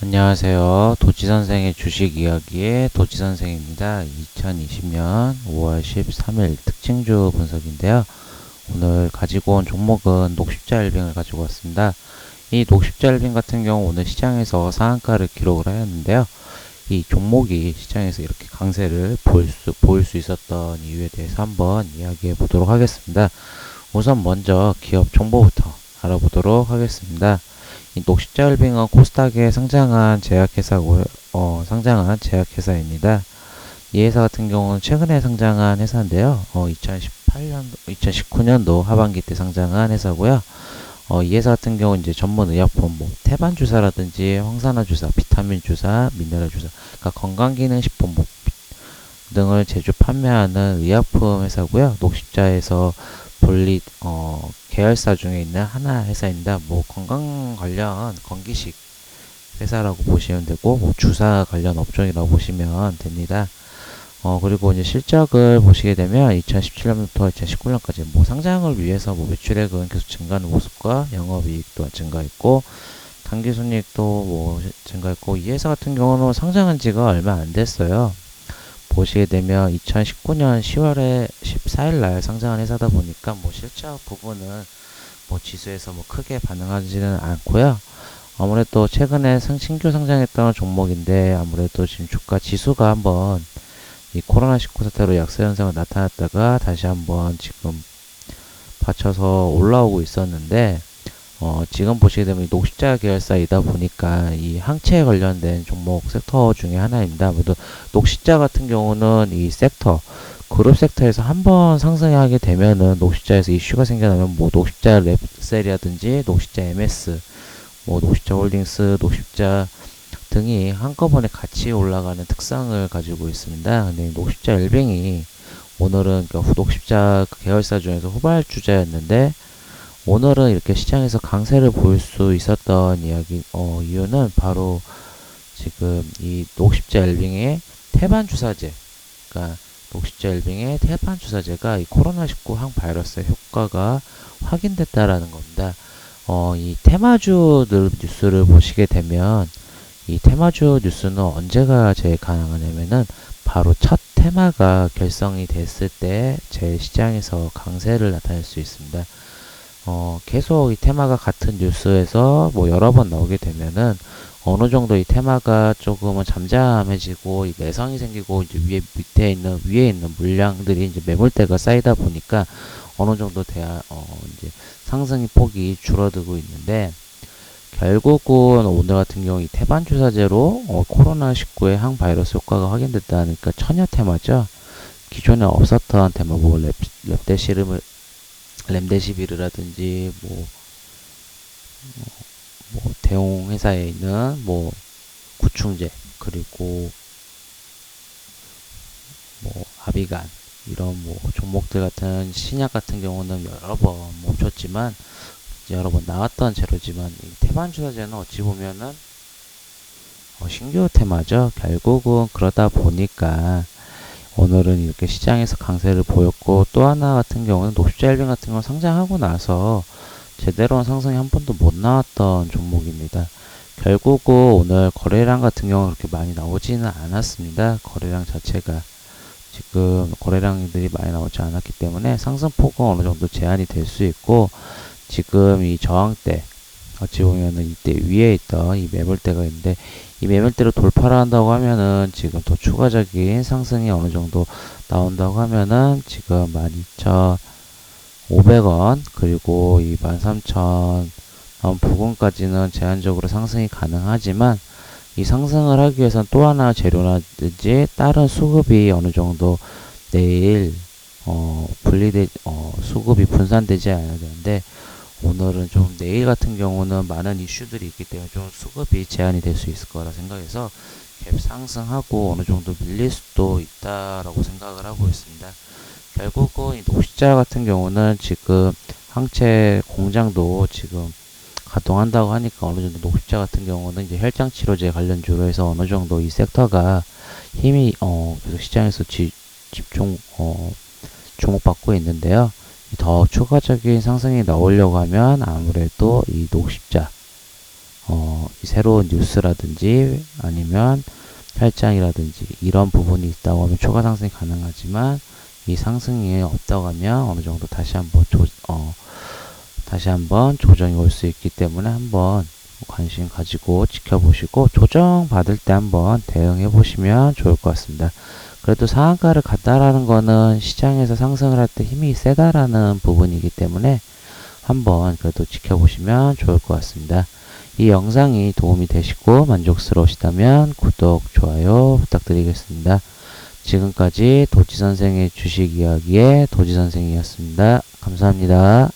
안녕하세요. 도지선생의 주식 이야기의 도지선생입니다. 2020년 5월 13일 특징주 분석인데요. 오늘 가지고 온 종목은 녹십자일빙을 가지고 왔습니다. 이 녹십자일빙 같은 경우 오늘 시장에서 상한가를 기록을 하였는데요. 이 종목이 시장에서 이렇게 강세를 보일 수 있었던 이유에 대해서 한번 이야기해 보도록 하겠습니다. 우선 먼저 기업 정보부터 알아보도록 하겠습니다. 이 녹십자일빙은 코스닥에 상장한 제약회사입니다. 이 회사 같은 경우는 최근에 상장한 회사인데요. 2019년도 하반기 때 상장한 회사고요. 이 회사 같은 경우 이제 전문 의약품, 태반 주사라든지 황산화 주사, 비타민 주사, 미네랄 주사, 그러니까 건강기능식품 등을 제조 판매하는 의약품 회사고요. 녹십자에서 계열사 중에 있는 하나 회사입니다. 건강 관련 건기식 회사라고 보시면 되고, 주사 관련 업종이라고 보시면 됩니다. 그리고 이제 실적을 보시게 되면 2017년부터 2019년까지 상장을 위해서 매출액은 계속 증가하는 모습과 영업이익 또한 증가했고, 당기순이익도 증가했고, 이 회사 같은 경우는 상장한 지가 얼마 안 됐어요. 보시게 되면 2019년 10월에 14일 날 상장한 회사다 보니까 실적 부분은 지수에서 크게 반응하지는 않고요. 아무래도 최근에 신규 상장했던 종목인데 아무래도 지금 주가 지수가 한번 이 코로나19 사태로 약세 현상을 나타났다가 다시 한번 지금 받쳐서 올라오고 있었는데 지금 보시게 되면 녹십자 계열사이다 보니까 이 항체에 관련된 종목 섹터 중에 하나입니다. 아무래도 녹십자 같은 경우는 이 섹터 그룹 섹터에서 한번 상승하게 되면은 녹십자에서 이슈가 생겨나면 녹십자 랩셀이라든지 녹십자 MS, 녹십자 홀딩스, 녹십자 등이 한꺼번에 같이 올라가는 특성을 가지고 있습니다. 근데 녹십자 일빙이 오늘은 녹십자 계열사 중에서 후발주자였는데 오늘은 이렇게 시장에서 강세를 보일 수 있었던 이유는 바로 지금 이 녹십자 일빙의 태반 주사제, 그러니까 녹십자 일빙의 태반 주사제가 이 코로나19 항바이러스의 효과가 확인됐다라는 겁니다. 이 테마주 뉴스를 보시게 되면 이 테마주 뉴스는 언제가 제일 가능하냐면은 바로 첫 테마가 결성이 됐을 때 제일 시장에서 강세를 나타낼 수 있습니다. 계속 이 테마가 같은 뉴스에서 여러 번 나오게 되면은 어느 정도 이 테마가 조금은 잠잠해지고 이 매성이 생기고 이제 위에 있는 물량들이 이제 매물대가 쌓이다 보니까 어느 정도 이제 상승의 폭이 줄어들고 있는데 결국은 오늘 같은 경우 이 태반 주사제로 코로나19의 항바이러스 효과가 확인됐다니까 천여 테마죠. 기존에 없었던 테마 렘데시비르라든지 대웅 회사에 있는 구충제 그리고 아비간 이런 종목들 같은 신약 같은 경우는 여러 번 멈췄지만 여러 번 나왔던 재료지만 이 태반 주사제는 어찌 보면은 신규 테마죠. 결국은 그러다 보니까 오늘은 이렇게 시장에서 강세를 보였고 또 하나 같은 경우는 녹십자일빙 같은 경우 상장하고 나서 제대로는 상승이 한 번도 못 나왔던 종목입니다. 결국은 오늘 거래량 같은 경우는 그렇게 많이 나오지는 않았습니다. 거래량 자체가 지금 거래량들이 많이 나오지 않았기 때문에 상승폭은 어느 정도 제한이 될 수 있고 지금 이 저항대 어찌 보면은 이때 위에 있던 이 매물대가 있는데 이 매물대를 돌파를 한다고 하면은 지금 더 추가적인 상승이 어느 정도 나온다고 하면은 지금 12,500원 그리고 이 13,000원 부근까지는 제한적으로 상승이 가능하지만 이 상승을 하기 위해서는 또 하나 재료라든지 다른 수급이 어느 정도 내일 수급이 분산되지 않아야 되는데 오늘은 좀 내일 같은 경우는 많은 이슈들이 있기 때문에 좀 수급이 제한이 될 수 있을 거라 생각해서 갭 상승하고 어느 정도 밀릴 수도 있다라고 생각을 하고 있습니다. 결국은 이 녹십자 같은 경우는 지금 항체 공장도 지금 가동한다고 하니까 어느 정도 녹십자 같은 경우는 이제 혈장 치료제 관련주로 해서 어느 정도 이 섹터가 힘이 계속 시장에서 집중 주목받고 있는데요. 더 추가적인 상승이 나오려고 하면 아무래도 이 녹십자 새로운 뉴스라든지 아니면 탈장이라든지 이런 부분이 있다고 하면 초과 상승이 가능하지만 이 상승이 없다고 하면 어느 정도 다시 한번 조정이 올 수 있기 때문에 한번 관심 가지고 지켜보시고 조정 받을 때 한번 대응해 보시면 좋을 것 같습니다. 그래도 상한가를 갔다라는 거는 시장에서 상승을 할 때 힘이 세다라는 부분이기 때문에 한번 그래도 지켜보시면 좋을 것 같습니다. 이 영상이 도움이 되시고 만족스러우시다면 구독, 좋아요 부탁드리겠습니다. 지금까지 도지선생의 주식 이야기의 도지선생이었습니다. 감사합니다.